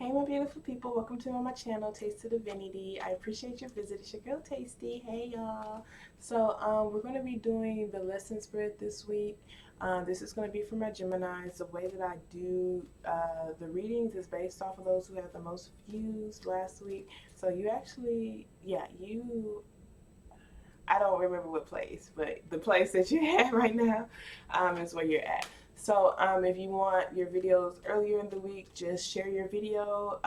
Hey my beautiful people, welcome to my channel, Taste to Divinity. I appreciate your visit. It's your girl Tasty. Hey y'all. We're going to be doing the lesson spread this week. This is going to be for my Geminis. The way that I do the readings is based off of those who had the most views last week. So you actually, I don't remember what place, but the place that you have right now is where you're at. If you want your videos earlier in the week, just share your video.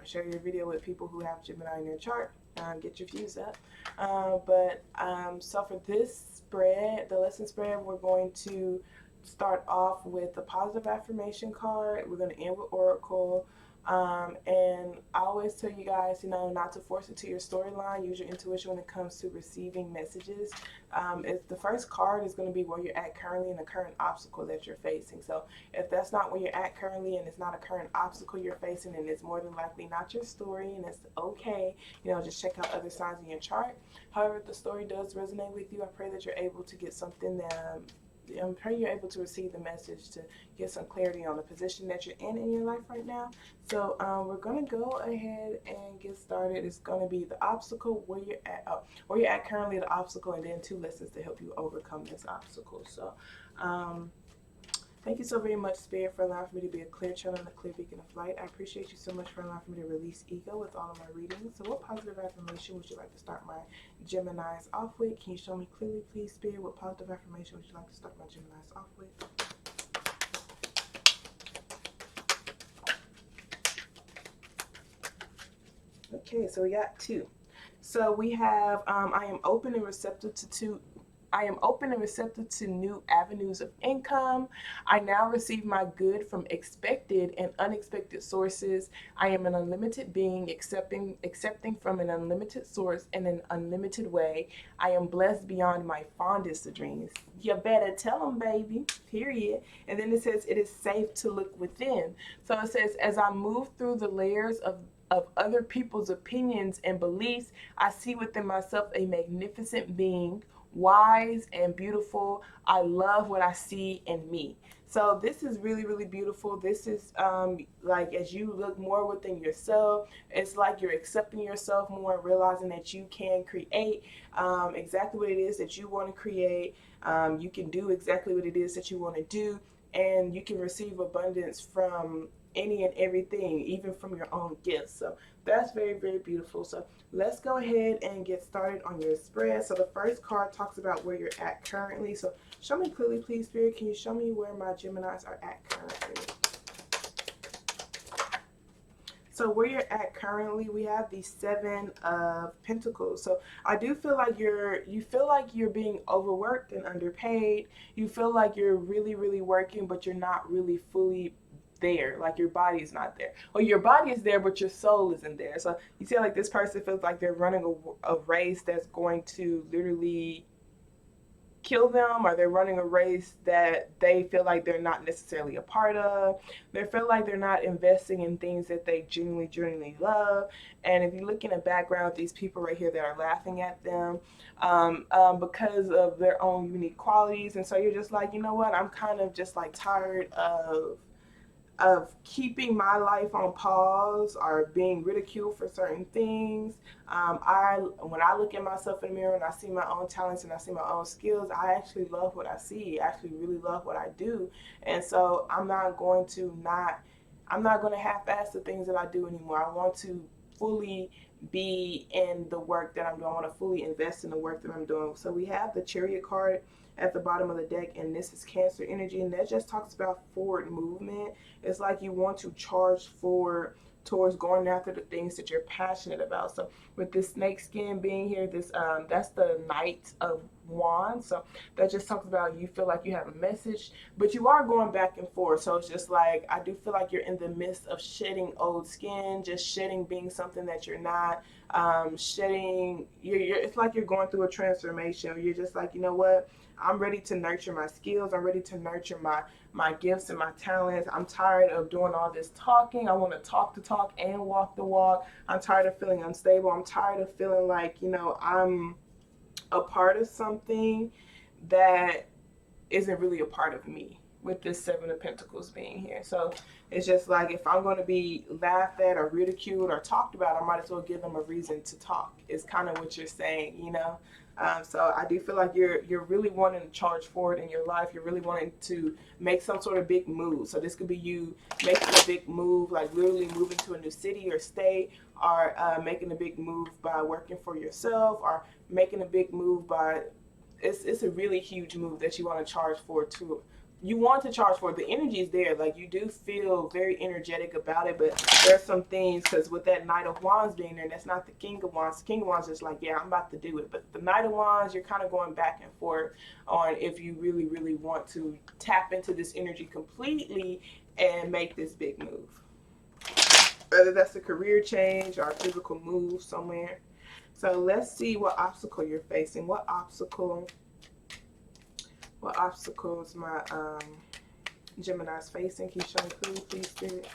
Share your video with people who have Gemini in their chart. Get your views up. So for this spread, the lesson spread, we're going to start off with a positive affirmation card. We're going to end with Oracle. And I always tell you guys, not to force it to your storyline. Use your intuition when it comes to receiving messages. The first card is going to be where you're at currently and the current obstacle that you're facing. So if that's not where you're at currently and it's not a current obstacle you're facing, and it's more than likely not your story, and it's okay. Just check out other signs in your chart. However, if the story does resonate with you, I pray that you're able to get something that I'm praying you're able to receive the message to get some clarity on the position that you're in your life right now. We're going to go ahead and get started. It's going to be the obstacle, where you're at currently, the obstacle, and then 2 lessons to help you overcome this obstacle. Thank you so very much, Spirit, for allowing for me to be a clear channel and a clear beacon of light. I appreciate you so much for allowing for me to release ego with all of my readings. So what positive affirmation would you like to start my Geminis off with? Can you show me clearly, please, Spirit? What positive affirmation would you like to start my Geminis off with? Okay, so we got 2. So we have I am open and receptive to new avenues of income. I now receive my good from expected and unexpected sources. I am an unlimited being, accepting from an unlimited source in an unlimited way. I am blessed beyond my fondest dreams. You better tell them, baby. Period. And then it says it is safe to look within. So it says, as I move through the layers of other people's opinions and beliefs, I see within myself a magnificent being, wise and beautiful. I love what I see in me. So this is really, really beautiful. This is like as you look more within yourself, it's like you're accepting yourself more and realizing that you can create exactly what it is that you want to create. You can do exactly what it is that you want to do, and you can receive abundance from any and everything, even from your own gifts. So that's very, very beautiful. So let's go ahead and get started on your spread. So the first card talks about where you're at currently. So show me clearly, please, Spirit. Can you show me where my Geminis are at currently? So where you're at currently, we have the 7 of Pentacles. So I do feel like you feel like you're being overworked and underpaid. You feel like you're really, really working, but you're not really fully there. Like your body's not there. Or your body is there, but your soul isn't there. So you feel like this person feels like they're running a race that's going to literally kill them, or they're running a race that they feel like they're not necessarily a part of. They feel like they're not investing in things that they genuinely love. And if you look in the background, these people right here that are laughing at them because of their own unique qualities. And so you're just like, you know what, I'm kind of just like tired of keeping my life on pause or being ridiculed for certain things. When I look at myself in the mirror and I see my own talents and I see my own skills, I actually love what I see. I actually really love what I do. And so I'm not going to half-ass the things that I do anymore. I want to fully be in the work that I'm doing. I want to fully invest in the work that I'm doing. So we have the Chariot card at the bottom of the deck, and this is Cancer energy, and that just talks about forward movement. It's like you want to charge forward towards going after the things that you're passionate about. So with this snake skin being here, that's the Knight of Wands. So that just talks about you feel like you have a message, but you are going back and forth. So it's just like I do feel like you're in the midst of shedding old skin, just shedding being something that you're not. Shedding, it's like you're going through a transformation. You're just like, you know what? I'm ready to nurture my skills. I'm ready to nurture my gifts and my talents. I'm tired of doing all this talking. I want to talk the talk and walk the walk. I'm tired of feeling unstable. I'm tired of feeling like, I'm a part of something that isn't really a part of me. with this Seven of Pentacles being here. So it's just like, if I'm going to be laughed at or ridiculed or talked about, I might as well give them a reason to talk. It's kind of what you're saying, you know. So I do feel like you're really wanting to charge forward in your life. You're really wanting to make some sort of big move. So this could be you making a big move, like literally moving to a new city or state, or making a big move by working for yourself, or making a big move by, it's a really huge move that you want to charge forward to. You want to charge for it. The energy is there. Like, you do feel very energetic about it, but there's some things, because with that Knight of Wands being there, that's not the King of Wands. The King of Wands is like, yeah, I'm about to do it. But the Knight of Wands, you're kind of going back and forth on if you really, really want to tap into this energy completely and make this big move. Whether that's a career change or a physical move somewhere. So let's see what obstacle you're facing. What obstacles my Gemini's facing? Can you show me clues, please, Spirit?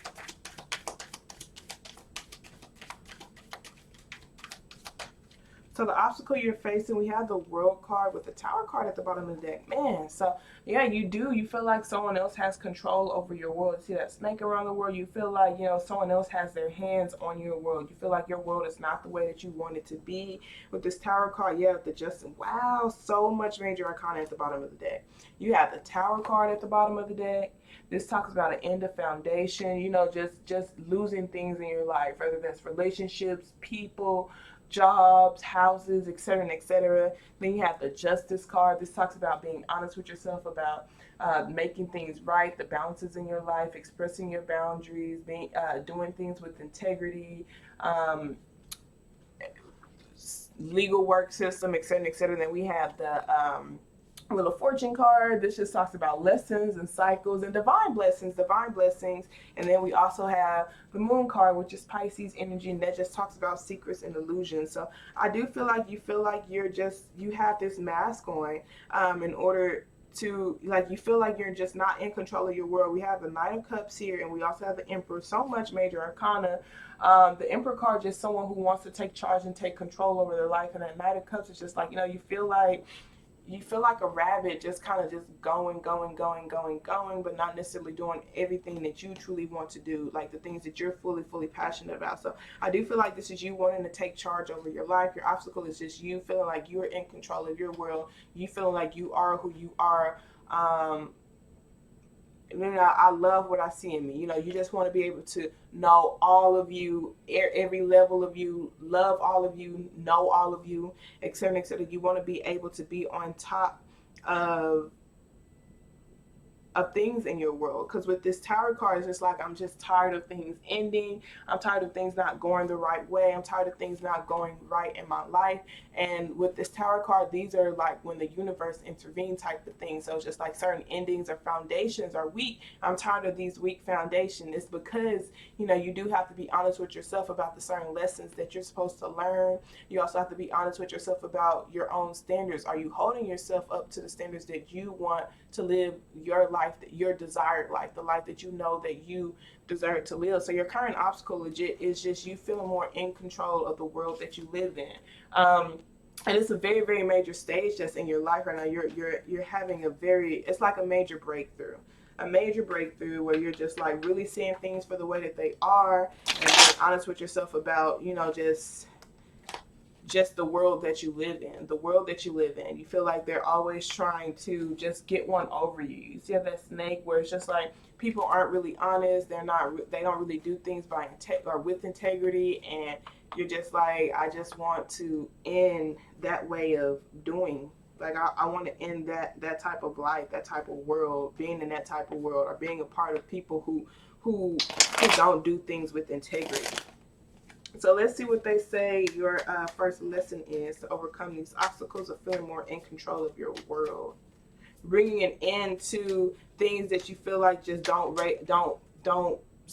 So the obstacle you're facing, we have the World card with the Tower card at the bottom of the deck. Man, so yeah, you feel like someone else has control over your world. See that snake around the world? You feel like, you know, someone else has their hands on your world. You feel like your world is not the way that you want it to be. With this Tower card, you have the Justin. Wow, so much major arcana at the bottom of the deck. You have the Tower card at the bottom of the deck. This talks about an end of foundation, you know, just losing things in your life, whether that's relationships, people, jobs, houses, etc., etc. Then you have the Justice card. This talks about being honest with yourself about making things right, the balances in your life, expressing your boundaries, being doing things with integrity, legal work system, etc., etc. Then we have the Wheel of Fortune card. This just talks about lessons and cycles and divine blessings. And then we also have the Moon card, which is Pisces energy, and that just talks about secrets and illusions. So I do feel like you have this mask on in order to, like, you feel like you're just not in control of your world. We have the Knight of Cups here, and we also have the Emperor. So much major arcana. The Emperor card is just someone who wants to take charge and take control over their life, and that Knight of Cups is just like, you know, you feel like a rabbit, just kind of just going, but not necessarily doing everything that you truly want to do, like the things that you're fully passionate about. So I do feel like this is you wanting to take charge over your life. Your obstacle is just you feeling like you're in control of your world. You feeling like you are who you are. You know, I love what I see in me. You know, you just want to be able to know all of you, every level of you, love all of you, know all of you, etc., etc. You want to be able to be on top of things in your world, because with this Tower card, it's just like, I'm just tired of things ending. I'm tired of things not going the right way. I'm tired of things not going right in my life. And with this Tower card, these are like when the universe intervenes type of thing. So it's just like certain endings or foundations are weak. I'm tired of these weak foundations. It's because, you know, you do have to be honest with yourself about the certain lessons that you're supposed to learn. You also have to be honest with yourself about your own standards. Are you holding yourself up to the standards that you want to live your life, your desired life, the life that you know that you deserve to live? So your current obstacle legit is just you feeling more in control of the world that you live in. And it's a very major stage that's in your life right now. You're having it's like a major breakthrough. A major breakthrough where you're just like really seeing things for the way that they are, and being honest with yourself about, you know, just the world that you live in. You feel like they're always trying to just get one over you. You see that snake where it's just like people aren't really honest. They don't really do things with integrity, and you're just like, I just want to end that way of doing. Like, I want to end that type of life, that type of world, being in that type of world, or being a part of people who don't do things with integrity. So let's see what they say your first lesson is to overcome these obstacles of feeling more in control of your world. Bringing an end to things that you feel like just don't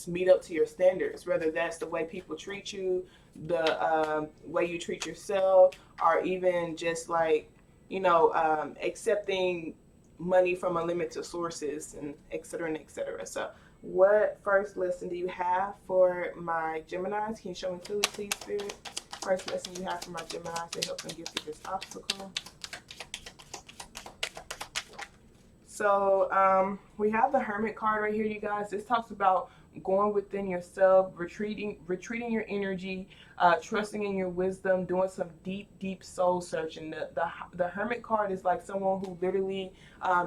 meet up to your standards, whether that's the way people treat you, the way you treat yourself, or even just like, you know, accepting money from unlimited sources, and etc., and etc. So what first lesson do you have for my Geminis? Can you show me clearly, please, Spirit? First lesson you have for my Geminis to help them get through this obstacle. So we have the Hermit card right here, you guys. This talks about going within yourself, retreating your energy, trusting in your wisdom, doing some deep soul searching. The Hermit card is like someone who literally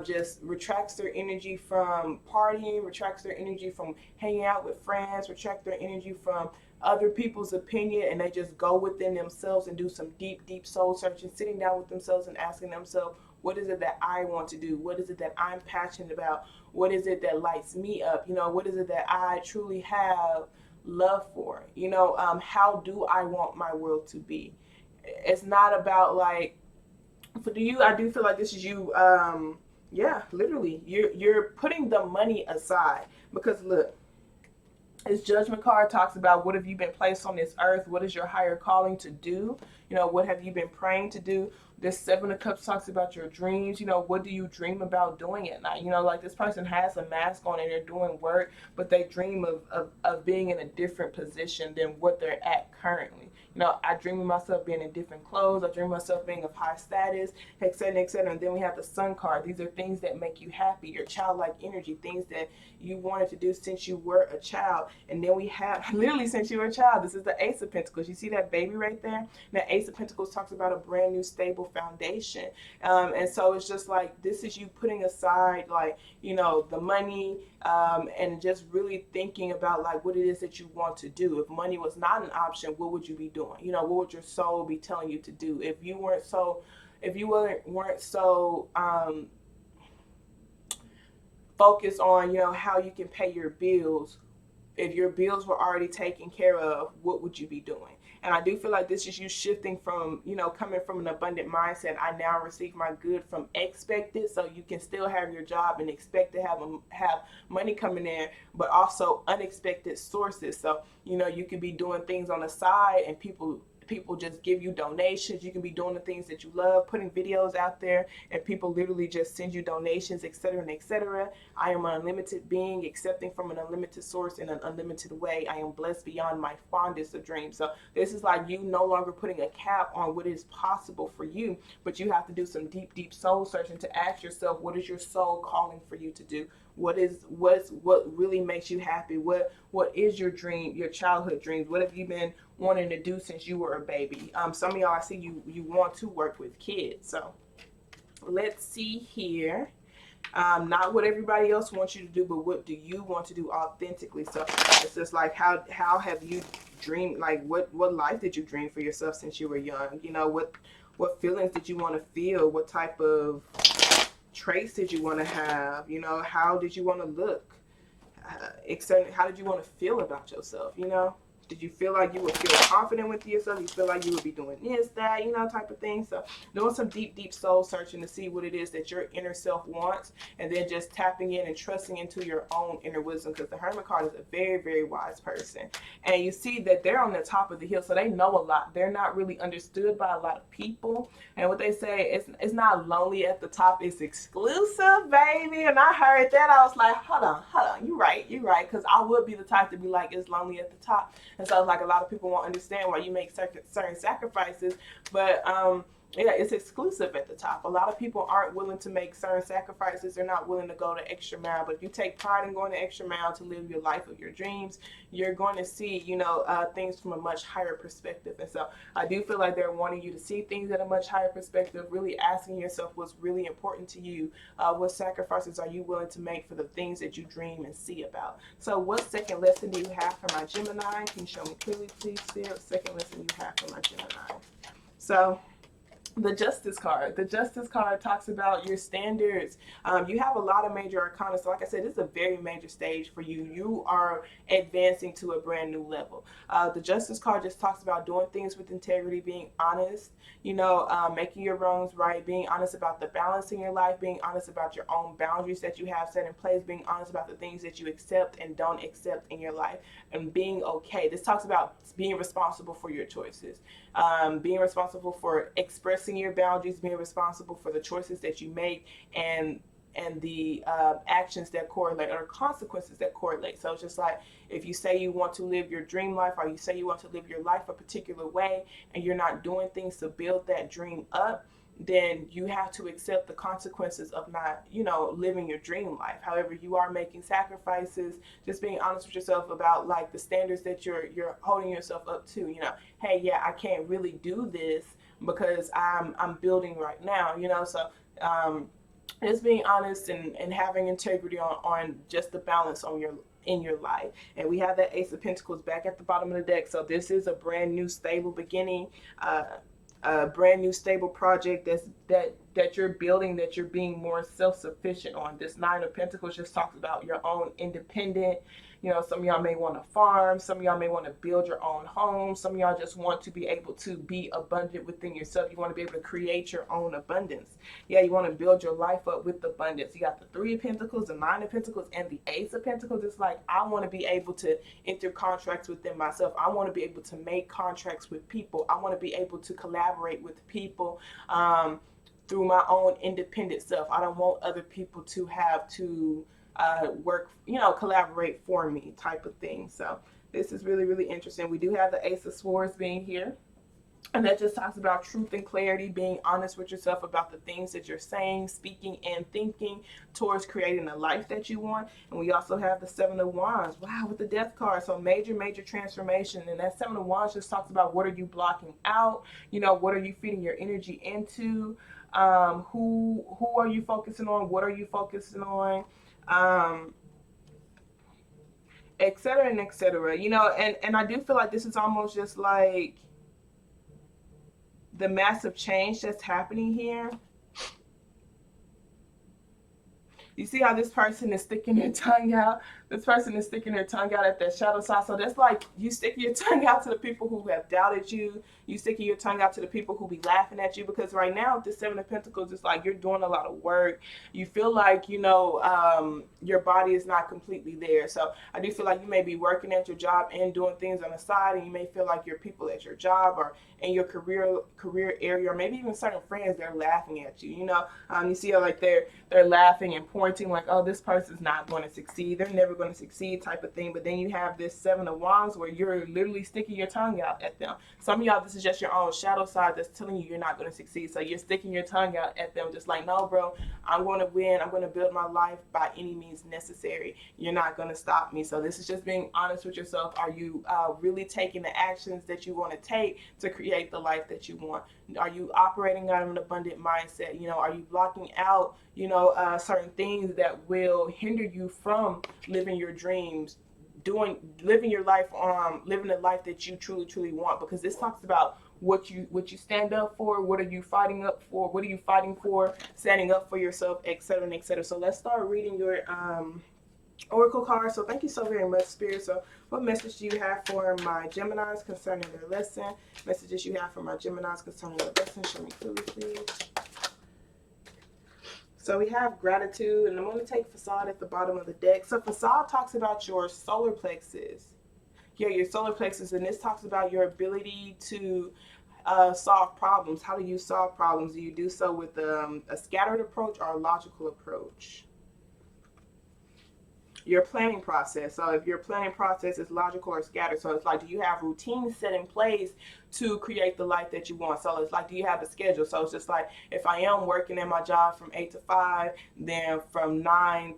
just retracts their energy from partying, retracts their energy from hanging out with friends, retract their energy from other people's opinion, and they just go within themselves and do some deep soul searching, sitting down with themselves and asking themselves, what is it that I want to do? What is it that I'm passionate about? What is it that lights me up? What is it that I truly have love for? How do I want my world to be? It's not about like, for you, I do feel like this is you. Yeah, literally, you're putting the money aside because look, this judgment card talks about what have you been placed on this earth? What is your higher calling to do? What have you been praying to do? This Seven of Cups talks about your dreams. What do you dream about doing at night? Like this person has a mask on and they're doing work, but they dream of being in a different position than what they're at currently. I dream of myself being in different clothes. I dream of myself being of high status, et cetera, et cetera. And then we have the Sun card. These are things that make you happy, your childlike energy, things that you wanted to do since you were a child. And then we have, literally since you were a child, this is the Ace of Pentacles. You see that baby right there? That Ace of Pentacles talks about a brand new stable foundation. And so it's just like, this is you putting aside like, the money, and just really thinking about like what it is that you want to do. If money was not an option, what would you be doing? What would your soul be telling you to do? If you weren't so focused on, how you can pay your bills, if your bills were already taken care of, what would you be doing? And I do feel like this is you shifting from, coming from an abundant mindset. I now receive my good from expected. So you can still have your job and expect to have money coming in, but also unexpected sources. So, you could be doing things on the side and people just give you donations. You can be doing the things that you love, putting videos out there, and people literally just send you donations, etc. and etc. I am an unlimited being, accepting from an unlimited source in an unlimited way. I am blessed beyond my fondest of dreams. So this is like you no longer putting a cap on what is possible for you, but you have to do some deep soul searching to ask yourself, what is your soul calling for you to do? What really makes you happy? What is your dream, your childhood dreams? What have you been wanting to do since you were a baby? Some of y'all, I see you want to work with kids. So let's see here. Not what everybody else wants you to do, but what do you want to do authentically? So it's just like, how have you dreamed? Like what life did you dream for yourself since you were young? What feelings did you want to feel? What type of traits did you want to have? How did you want to look? How did you want to feel about yourself? Did you feel like you would feel confident with yourself? You feel like you would be doing this, that, type of thing. So doing some deep soul searching to see what it is that your inner self wants, and then just tapping in and trusting into your own inner wisdom, because the Hermit card is a very, very wise person. And you see that they're on the top of the hill, so they know a lot. They're not really understood by a lot of people. And what they say, it's not lonely at the top, it's exclusive, baby. And I heard that, I was like, hold on, you're right. Because I would be the type to be like, it's lonely at the top. And so like a lot of people won't understand why you make certain sacrifices, but yeah, it's exclusive at the top. A lot of people aren't willing to make certain sacrifices. They're not willing to go the extra mile. But if you take pride in going the extra mile to live your life of your dreams, you're going to see, things from a much higher perspective. And so I do feel like they're wanting you to see things at a much higher perspective, really asking yourself what's really important to you. What sacrifices are you willing to make for the things that you dream and see about? So what second lesson do you have for my Gemini? Can you show me clearly, please? What second lesson you have for my Gemini? So the Justice card. The Justice card talks about your standards. You have a lot of major arcana. So like I said, this is a very major stage for you. You are advancing to a brand new level. The Justice card just talks about doing things with integrity, being honest, making your wrongs right, being honest about the balance in your life, being honest about your own boundaries that you have set in place, being honest about the things that you accept and don't accept in your life, and being okay. This talks about being responsible for your choices, being responsible for expressing your boundaries, being responsible for the choices that you make, and the actions that correlate, or consequences that correlate. So it's just like, if you say you want to live your dream life, or you say you want to live your life a particular way, and you're not doing things to build that dream up, then you have to accept the consequences of not, living your dream life. However, you are making sacrifices. Just being honest with yourself about like the standards that you're holding yourself up to. Hey, yeah, I can't really do this because I'm building right now. So um, just being honest and having integrity on just the balance on your in your life. And we have that Ace of Pentacles back at the bottom of the deck. So this is a brand new stable beginning, a brand new stable project that you're building, that you're being more self-sufficient on. This Nine of Pentacles just talks about your own independent. Some of y'all may want to farm, some of y'all may want to build your own home, some of y'all just want to be able to be abundant within yourself. You want to be able to create your own abundance. Yeah, you want to build your life up with abundance. You got the Three of Pentacles, the Nine of Pentacles, and the Ace of Pentacles. It's like, I want to be able to enter contracts within myself. I want to be able to make contracts with people. I want to be able to collaborate with people through my own independent self. I don't want other people to have to work, collaborate for me type of thing. So this is really, really interesting. We do have the Ace of Swords being here. And that just talks about truth and clarity, being honest with yourself about the things that you're saying, speaking, and thinking towards creating the life that you want. And we also have the Seven of Wands. Wow, with the Death card. So major, major transformation. And that Seven of Wands just talks about what are you blocking out? What are you feeding your energy into? Who are you focusing on? What are you focusing on? Et cetera and et cetera. And I do feel like this is almost just like the massive change that's happening here. You see how this person is sticking their tongue out? This person is sticking their tongue out at that shadow side. So that's like you sticking your tongue out to the people who have doubted you. You sticking your tongue out to the people who be laughing at you. Because right now, with the Seven of Pentacles, it's like you're doing a lot of work. You feel like, your body is not completely there. So I do feel like you may be working at your job and doing things on the side. And you may feel like your people at your job or in your career area, or maybe even certain friends, they're laughing at you. You see how like they're laughing and pointing like, oh, this person's not going to succeed. They're never going to succeed type of thing. But then you have this Seven of Wands where you're literally sticking your tongue out at them. Some of y'all, this is just your own shadow side that's telling you you're not going to succeed. So you're sticking your tongue out at them just like, no, bro, I'm going to win. I'm going to build my life by any means necessary. You're not going to stop me. So this is just being honest with yourself. Are you really taking the actions that you want to take to create the life that you want? Are you operating out of an abundant mindset? Are you blocking out, certain things that will hinder you from living your dreams, living your life, living the life that you truly, truly want? Because this talks about what you stand up for, what are you fighting up for, what are you fighting for, standing up for yourself, etc. and etc. So let's start reading your oracle card. So thank you so very much, Spirit. So what message do you have for my Geminis concerning their lesson? Messages you have for my Geminis concerning their lesson. Show me clearly, please. So we have gratitude, and I'm going to take facade at the bottom of the deck. So facade talks about your solar plexus. Yeah, your solar plexus, and this talks about your ability to solve problems. How do you solve problems? Do you do so with a scattered approach or a logical approach? Your planning process. So if your planning process is logical or scattered, so it's like, do you have routines set in place to create the life that you want? So it's like, do you have a schedule? So it's just like, if I am working in my job from 8 to 5, then from 9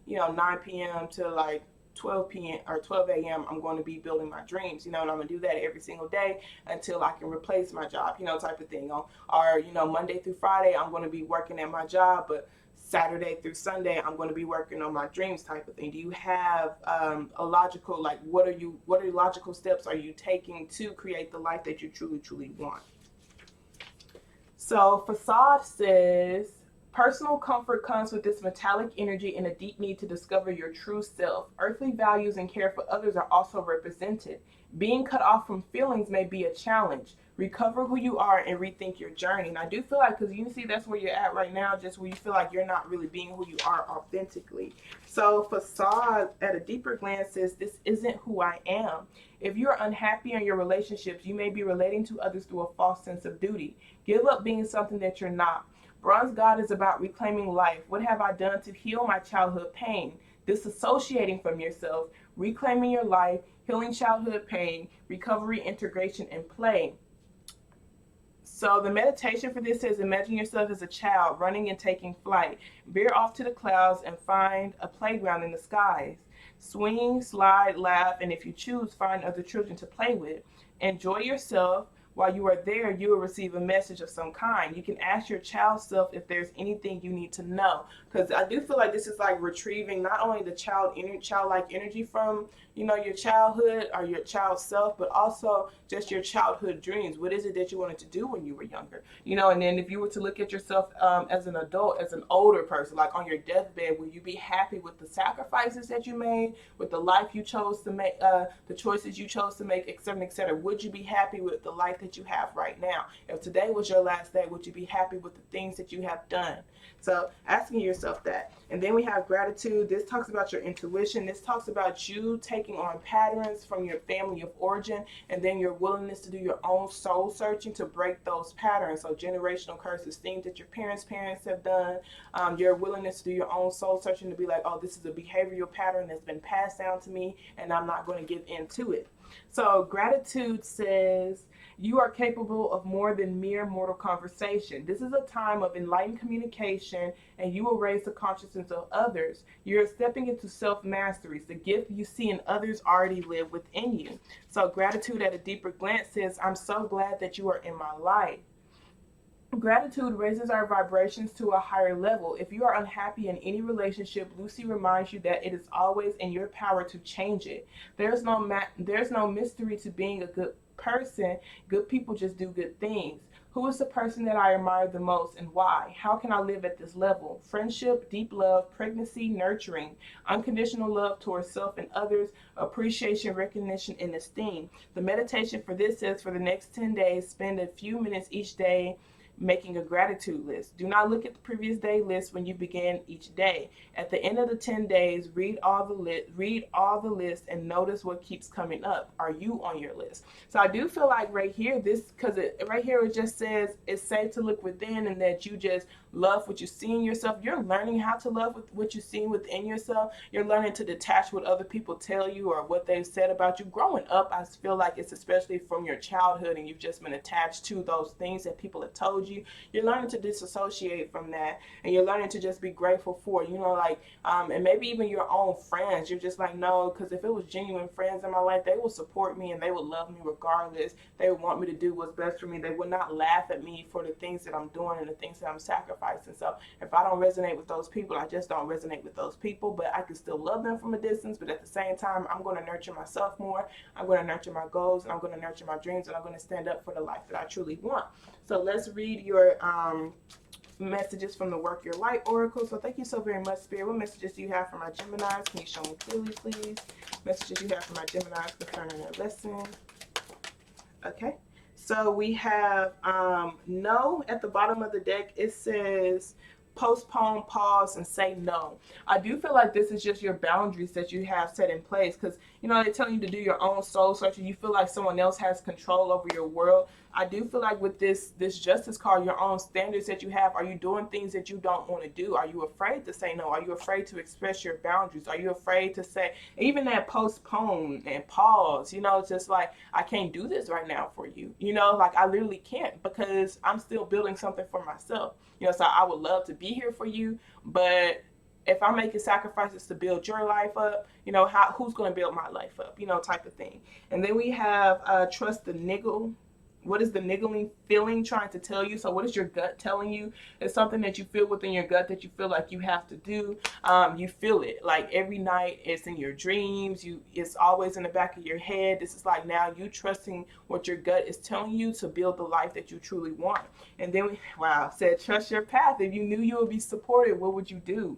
p.m. to like 12 p.m. or 12 a.m. I'm going to be building my dreams, and I'm going to do that every single day until I can replace my job, type of thing. Or Monday through Friday, I'm going to be working at my job, but Saturday through Sunday, I'm going to be working on my dreams type of thing. Do you have a logical, like, what are logical steps are you taking to create the life that you truly, truly want? So facade says, personal comfort comes with this metallic energy and a deep need to discover your true self. Earthly values and care for others are also represented. Being cut off from feelings may be a challenge. Recover who you are and rethink your journey. And I do feel like, because you see that's where you're at right now, just where you feel like you're not really being who you are authentically. So facade at a deeper glance says, this isn't who I am. If you're unhappy in your relationships, you may be relating to others through a false sense of duty. Give up being something that you're not. Bronze God is about reclaiming life. What have I done to heal my childhood pain? Disassociating from yourself, reclaiming your life, healing childhood pain, recovery, integration, and play. So the meditation for this says, imagine yourself as a child running and taking flight. Veer off to the clouds and find a playground in the skies. Swing, slide, laugh, and if you choose, find other children to play with. Enjoy yourself. While you are there, you will receive a message of some kind. You can ask your child self if there's anything you need to know. Because I do feel like this is like retrieving not only the childlike energy from, your childhood or your child self, but also just your childhood dreams. What is it that you wanted to do when you were younger? And then if you were to look at yourself as an adult, as an older person, like on your deathbed, will you be happy with the sacrifices that you made, with the life you chose to make, the choices you chose to make, et cetera, et cetera? Would you be happy with the life that you have right now? If today was your last day, would you be happy with the things that you have done? So asking yourself that. And then we have gratitude. This talks about your intuition. This talks about you taking on patterns from your family of origin, and then your willingness to do your own soul searching to break those patterns. So generational curses, things that your parents have done, your willingness to do your own soul searching to be like, oh, this is a behavioral pattern that's been passed down to me, and I'm not going to give into it. So gratitude says, you are capable of more than mere mortal conversation. This is a time of enlightened communication, and you will raise the consciousness of others. You're stepping into self-mastery. The gift you see in others already live within you. So gratitude at a deeper glance says, I'm so glad that you are in my life. Gratitude raises our vibrations to a higher level. If you are unhappy in any relationship, Lucy reminds you that it is always in your power to change it. There's no mystery to being a good person. Good people just do good things. Who is the person that I admire the most and why? How can I live at this level? Friendship, deep love, pregnancy, nurturing, unconditional love towards self and others, appreciation, recognition, and esteem. The meditation for this says, for the next 10 days, spend a few minutes each day making a gratitude list. Do not look at the previous day list when you begin each day. At the end of the 10 days, read all the list and notice what keeps coming up. Are you on your list? So I do feel like right here, right here it just says it's safe to look within, and that you just love what you see in yourself. You're learning how to love what you see within yourself. You're learning to detach what other people tell you or what they've said about you. Growing up, I feel like it's especially from your childhood, and you've just been attached to those things that people have told you. You're learning to disassociate from that, and you're learning to just be grateful for, and maybe even your own friends. You're just like, no, because if it was genuine friends in my life, they will support me and they would love me regardless. They would want me to do what's best for me. They would not laugh at me for the things that I'm doing and the things that I'm sacrificing. So if I don't resonate with those people, I just don't resonate with those people, but I can still love them from a distance. But at the same time, I'm going to nurture myself more. I'm going to nurture my goals, and I'm going to nurture my dreams, and I'm going to stand up for the life that I truly want. So let's read your messages from the Work Your Light Oracle. So thank you so very much, Spirit. What messages do you have for my Geminis? Can you show me clearly, please? Messages you have for my Geminis concerning their lesson. Okay. So we have no at the bottom of the deck. It says postpone, pause, and say no. I do feel like this is just your boundaries that you have set in place, because they're telling you to do your own soul searching. You feel like someone else has control over your world. I do feel like with this justice card, your own standards that you have, are you doing things that you don't want to do? Are you afraid to say no? Are you afraid to express your boundaries? Are you afraid to say, even that postpone and pause, it's just like, I can't do this right now for you. Like I literally can't, because I'm still building something for myself. So I would love to be here for you, but if I'm making sacrifices to build your life up, who's going to build my life up, type of thing. And then we have trust the niggle. What is the niggling feeling trying to tell you? So what is your gut telling you? It's something that you feel within your gut that you feel like you have to do. You feel it like every night. It's in your dreams. It's always in the back of your head. This is like now you trusting what your gut is telling you to build the life that you truly want. And then said trust your path. If you knew you would be supported, what would you do?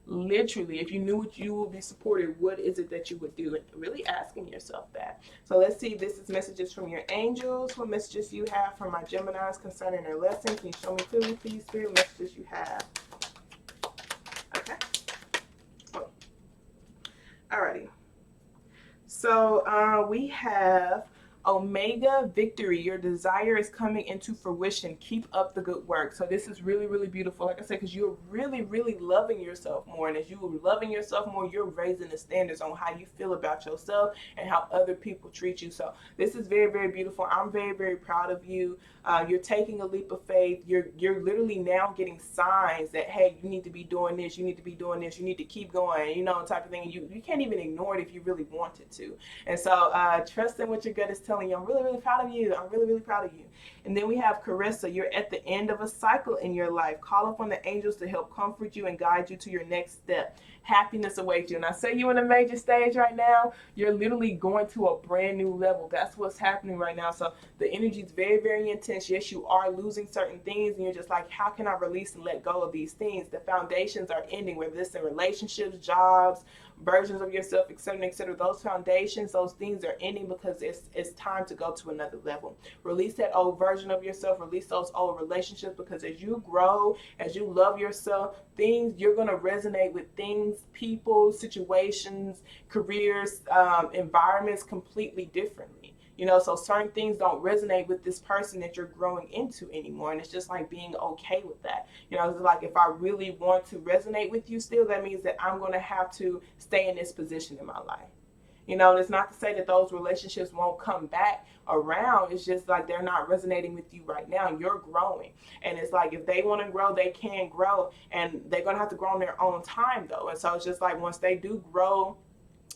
Literally, if you knew you would be supported, what is it that you would do? And really asking yourself that. So let's see. This is messages from your angels. What messages you have from my Geminis concerning their lesson? Can you show me clearly, please, Spirit? What messages you have? Okay. Oh. Alrighty. So we have Omega, victory. Your desire is coming into fruition. Keep up the good work. So this is really, really beautiful. Like I said, because you're really, really loving yourself more. And as you are loving yourself more, you're raising the standards on how you feel about yourself and how other people treat you. So this is very, very beautiful. I'm very, very proud of you. You're taking a leap of faith. You're literally now getting signs that, hey, you need to be doing this. You need to be doing this. You need to keep going, you know, type of thing. You can't even ignore it if you really wanted to. And so trust in what your gut is telling you. I'm really, really proud of you. I'm really, really proud of you. And then we have Carissa. You're at the end of a cycle in your life. Call upon the angels to help comfort you and guide you to your next step. Happiness awaits you. And I say you're in a major stage right now. You're literally going to a brand new level. That's what's happening right now. So the energy is very, very intense. Yes, you are losing certain things, and you're just like, how can I release and let go of these things? The foundations are ending, whether it's in relationships, jobs, versions of yourself, etc., etc. Those foundations, those things are ending because it's time to go to another level. Release that old version of yourself. Release those old relationships, because as you grow, as you love yourself, you're going to resonate with things, people, situations, careers, environments completely differently. You know, so certain things don't resonate with this person that you're growing into anymore. And it's just like being okay with that. You know, it's like, if I really want to resonate with you still, that means that I'm going to have to stay in this position in my life. You know, and it's not to say that those relationships won't come back around. It's just like they're not resonating with you right now. You're growing. And it's like, if they want to grow, they can grow. And they're going to have to grow on their own time, though. And so it's just like, once they do grow,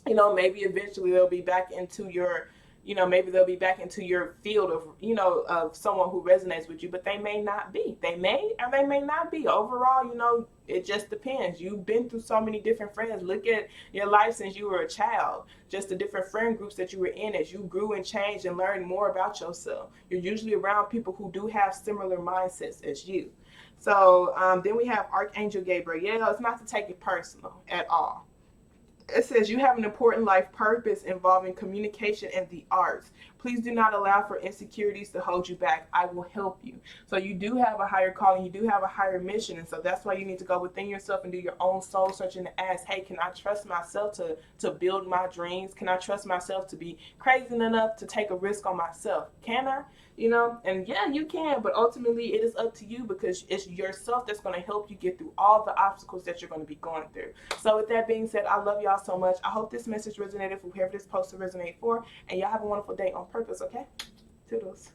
you know, maybe eventually they'll be back into your, you know, maybe they'll be back into your field of, you know, of someone who resonates with you, but they may not be. They may or they may not be. Overall, you know, it just depends. You've been through so many different friends. Look at your life since you were a child, just the different friend groups that you were in as you grew and changed and learned more about yourself. You're usually around people who do have similar mindsets as you. So then we have Archangel Gabriel. It's not to take it personal at all. It says you have an important life purpose involving communication and the arts. Please do not allow for insecurities to hold you back. I will help you. So you do have a higher calling. You do have a higher mission. And so that's why you need to go within yourself and do your own soul searching and ask, hey, can I trust myself to build my dreams? Can I trust myself to be crazy enough to take a risk on myself? Can I? You know, and yeah, you can, but ultimately it is up to you, because it's yourself that's going to help you get through all the obstacles that you're going to be going through. So with that being said, I love y'all so much. I hope this message resonated for whoever this post to resonate for, and y'all have a wonderful day on purpose, okay? Toodles.